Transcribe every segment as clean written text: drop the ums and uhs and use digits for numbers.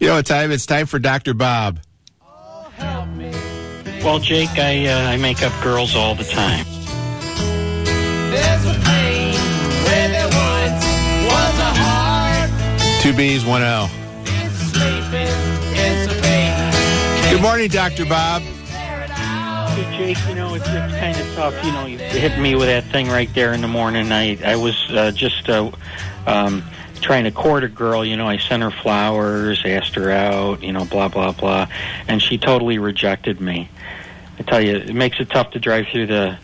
You know what time? It's time for Dr. Bob. Well, Jake, I make up girls all the time. There's a pain where there once was a heart. 2 B's, 1 L. It's sleeping, it's a pain. Good morning, Dr. Bob. Hey, Jake, it's kind of tough. You hit me with that thing right there in the morning. I was just trying to court a girl. I sent her flowers, asked her out, blah, blah, blah. And she totally rejected me. I tell you, it makes it tough to drive through the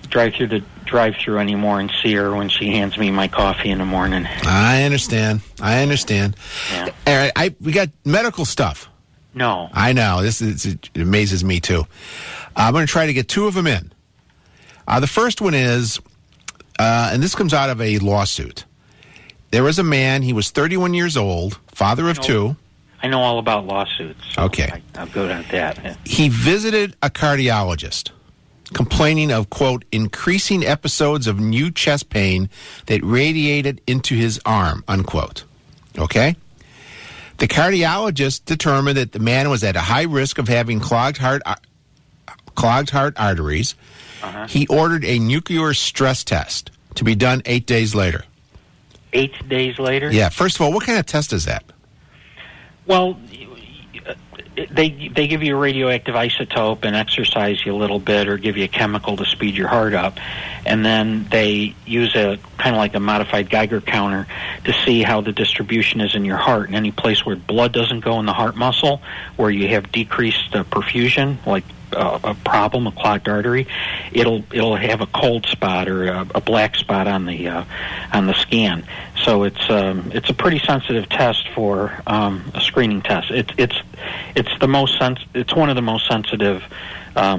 drive-through anymore and see her when she hands me my coffee in the morning. I understand. Yeah. All right, we got medical stuff. No. I know. It amazes me, too. I'm going to try to get 2 of them in. The first one is, and this comes out of a lawsuit. There was a man, he was 31 years old, father of 2. I know all about lawsuits. So okay. I'll go down that. He visited a cardiologist, complaining of, quote, increasing episodes of new chest pain that radiated into his arm, unquote. Okay? The cardiologist determined that the man was at a high risk of having clogged heart arteries. Uh-huh. He ordered a nuclear stress test to be done 8 days later. 8 days later? Yeah. First of all, what kind of test is that? Well, they give you a radioactive isotope and exercise you a little bit or give you a chemical to speed your heart up. And then they use a kind of like a modified Geiger counter to see how the distribution is in your heart. And any place where blood doesn't go in the heart muscle, where you have decreased perfusion, like a problem, a clogged artery, it'll have a cold spot or a black spot on the scan. So it's a pretty sensitive test for a screening test. It's one of the most sensitive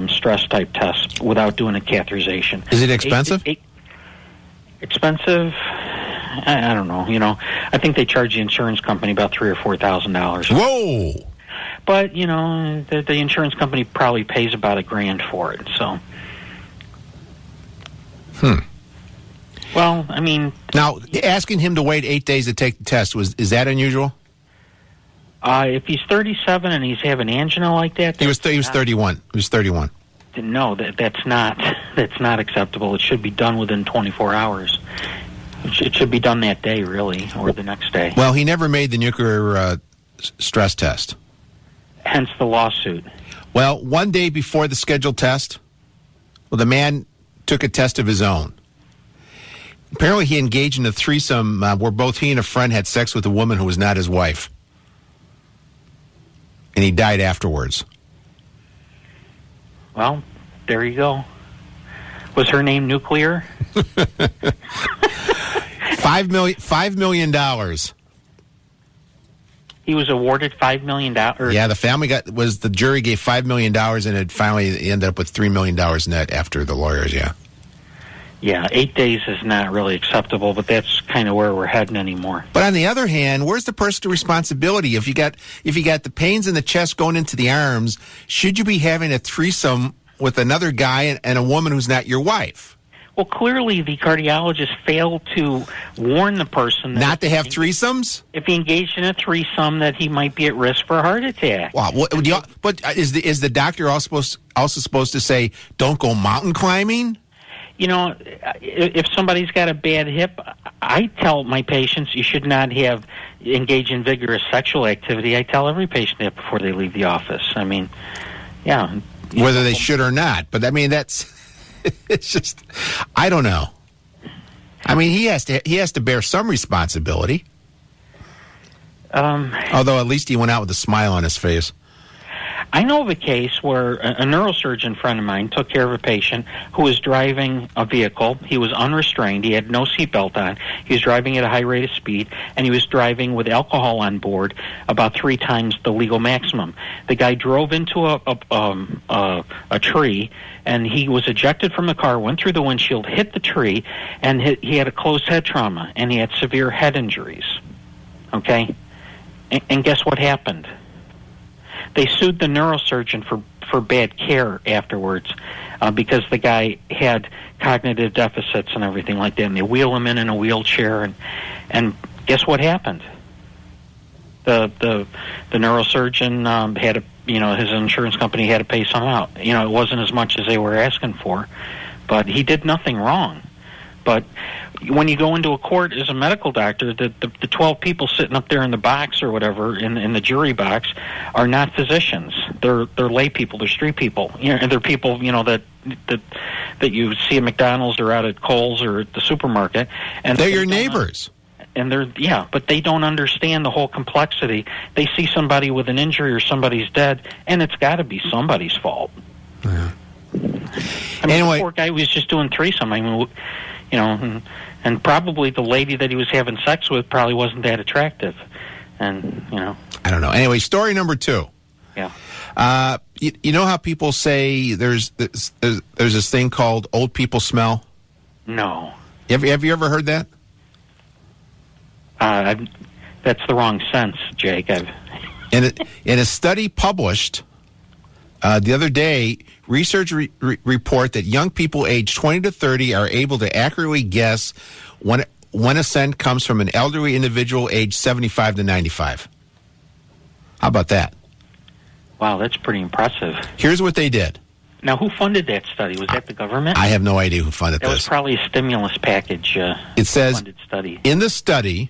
stress type tests without doing a catheterization. Is it expensive? Expensive? I don't know. I think they charge the insurance company about $3,000 or $4,000. Whoa! But the insurance company probably pays about $1,000 for it. So. Well, I mean. Now, asking him to wait 8 days to take the test is that unusual? If he's 37 and he's having angina like that, he was 31. He was 31. No, that's not acceptable. It should be done within 24 hours. It should be done that day, really, or the next day. Well, he never made the nuclear stress test. Hence the lawsuit. Well, 1 day before the scheduled test, the man took a test of his own. Apparently, he engaged in a threesome where both he and a friend had sex with a woman who was not his wife. And he died afterwards. Well, there you go. Was her name Nuclear? $5 million. He was awarded $5 million. Yeah, the jury gave $5 million, and it finally ended up with $3 million net after the lawyers. Yeah. Yeah, 8 days is not really acceptable, but that's kind of where we're heading anymore. But on the other hand, where's the personal responsibility? If you got the pains in the chest going into the arms, should you be having a threesome with another guy and a woman who's not your wife? Well, clearly the cardiologist failed to warn the person not to have threesomes. If he engaged in a threesome, that he might be at risk for a heart attack. Wow! But is the doctor also supposed to say don't go mountain climbing? If somebody's got a bad hip, I tell my patients you should not engage in vigorous sexual activity. I tell every patient that before they leave the office. I mean, yeah. Whether they should or not. But, I mean, it's just, I don't know. I mean, he has to bear some responsibility. Although at least he went out with a smile on his face. I know of a case where a neurosurgeon friend of mine took care of a patient who was driving a vehicle. He was unrestrained. He had no seatbelt on. He was driving at a high rate of speed, and he was driving with alcohol on board about 3 times the legal maximum. The guy drove into a tree, and he was ejected from the car, went through the windshield, hit the tree, and he had a closed head trauma, and he had severe head injuries. Okay? And guess what happened? They sued the neurosurgeon for bad care afterwards because the guy had cognitive deficits and everything like that, and they wheel him in a wheelchair, and guess what happened? The neurosurgeon had a, his insurance company had to pay some out. It wasn't as much as they were asking for, but he did nothing wrong. But when you go into a court as a medical doctor, the 12 people sitting up there in the box or whatever, in the jury box, are not physicians. They're lay people. They're street people. And they're people that you see at McDonald's or out at Kohl's or at the supermarket. And they're your neighbors. And but they don't understand the whole complexity. They see somebody with an injury or somebody's dead, and it's got to be somebody's fault. Yeah. The poor guy was just doing threesome. And probably the lady that he was having sex with probably wasn't that attractive. And, I don't know. Anyway, story number 2. Yeah. You know how people say there's this thing called old people smell? No. Have you ever heard that? That's the wrong sense, Jake. In a study published the other day, research report that young people aged 20 to 30 are able to accurately guess when a scent comes from an elderly individual aged 75 to 95. How about that? Wow, that's pretty impressive. Here's what they did. Now, who funded that study? Was that the government? I have no idea who funded this. That was probably a stimulus package. It says, funded study. In the study,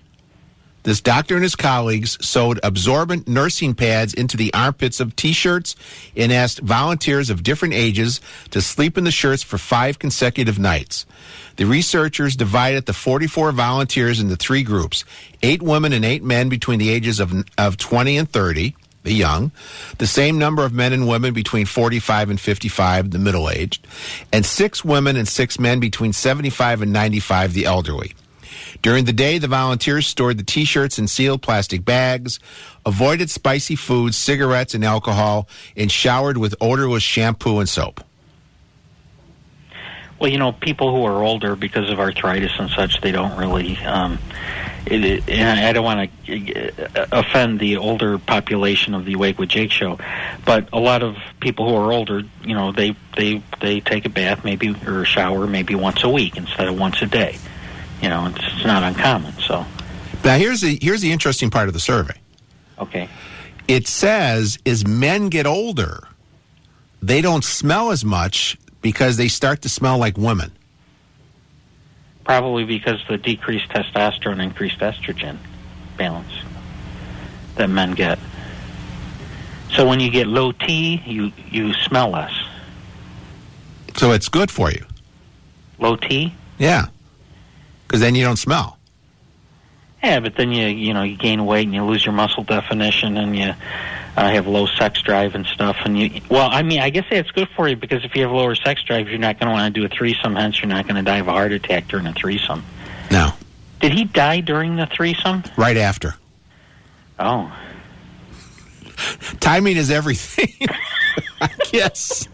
this doctor and his colleagues sewed absorbent nursing pads into the armpits of T-shirts and asked volunteers of different ages to sleep in the shirts for 5 consecutive nights. The researchers divided the 44 volunteers into 3 groups, 8 women and 8 men between the ages of 20 and 30, the young, the same number of men and women between 45 and 55, the middle-aged, and 6 women and 6 men between 75 and 95, the elderly. During the day, the volunteers stored the T-shirts in sealed plastic bags, avoided spicy foods, cigarettes, and alcohol, and showered with odorless shampoo and soap. Well, people who are older, because of arthritis and such, they don't really... and I don't want to offend the older population of the Awake with Jake show, but a lot of people who are older, they take a bath maybe or a shower maybe once a week instead of once a day. It's not uncommon. So now here's the interesting part of the survey. Okay. It says as men get older, they don't smell as much because they start to smell like women. Probably because the decreased testosterone, increased estrogen balance that men get. So when you get low T, you smell less. So it's good for you. Low T? Yeah. Because then you don't smell. Yeah, but then you gain weight and you lose your muscle definition and you have low sex drive and stuff. And I guess it's good for you because if you have lower sex drive, you're not going to want to do a threesome. Hence, you're not going to die of a heart attack during a threesome. No. Did he die during the threesome? Right after. Oh. Timing is everything. I guess.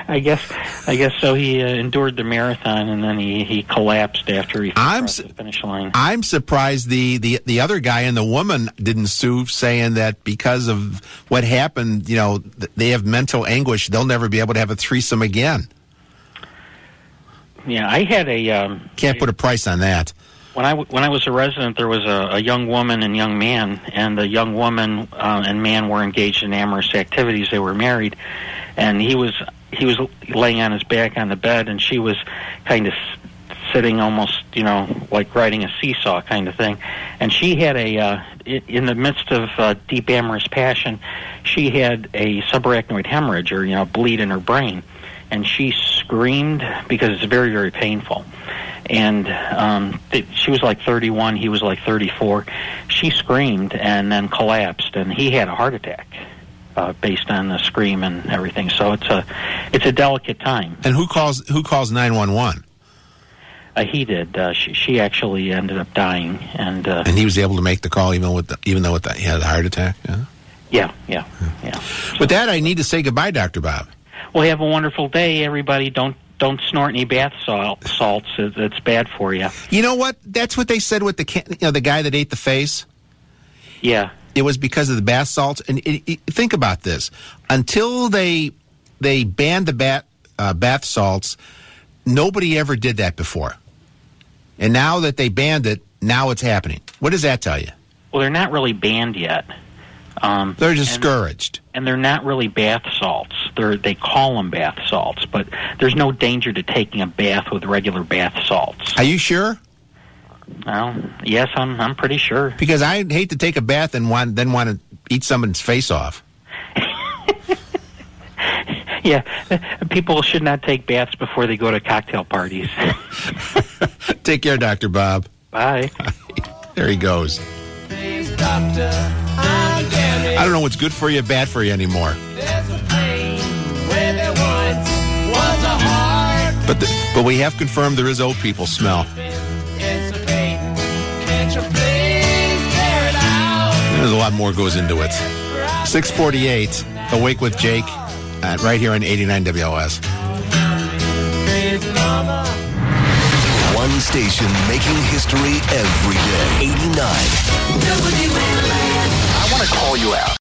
I guess so. He endured the marathon and then he collapsed after he crossed the finish line. I'm surprised the other guy and the woman didn't sue, saying that because of what happened, they have mental anguish. They'll never be able to have a threesome again. Yeah, I had a can't put a price on that. When I was a resident, there was a young woman and young man, and the young woman and man were engaged in amorous activities. They were married, and he was laying on his back on the bed, and she was kind of sitting almost, like riding a seesaw kind of thing. And she had in the midst of deep amorous passion, she had a subarachnoid hemorrhage, or, bleed in her brain. And she screamed because it's very, very painful. And she was like 31, he was like 34. She screamed and then collapsed, and he had a heart attack. Based on the scream and everything, so it's a delicate time. And who calls 911? He did. She actually ended up dying, and he was able to make the call even though he had a heart attack. Yeah. Yeah. With that, I need to say goodbye, Dr. Bob. Well, have a wonderful day, everybody. Don't snort any bath salts. It's bad for you. You know what? That's what they said with the guy that ate the face. Yeah. It was because of the bath salts. And think about this. Until they banned the bath salts, nobody ever did that before. And now that they banned it, now it's happening. What does that tell you? Well, they're not really banned yet. They're discouraged. And they're not really bath salts. They call them bath salts, but there's no danger to taking a bath with regular bath salts. Are you sure? Well, yes, I'm pretty sure. Because I'd hate to take a bath and then want to eat someone's face off. Yeah, people should not take baths before they go to cocktail parties. Take care, Dr. Bob. Bye. There he goes. Please, doctor, I'm getting. I don't know what's good for you, bad for you anymore. There's a pain where there once was a heart. But we have confirmed there is old people smell. It's a pain. Can't you please clear it out? There's a lot more goes into it. 648, Awake with Jake, right here on 89 WLS. Please, mama. One station making history every day. 89. I want to call you out.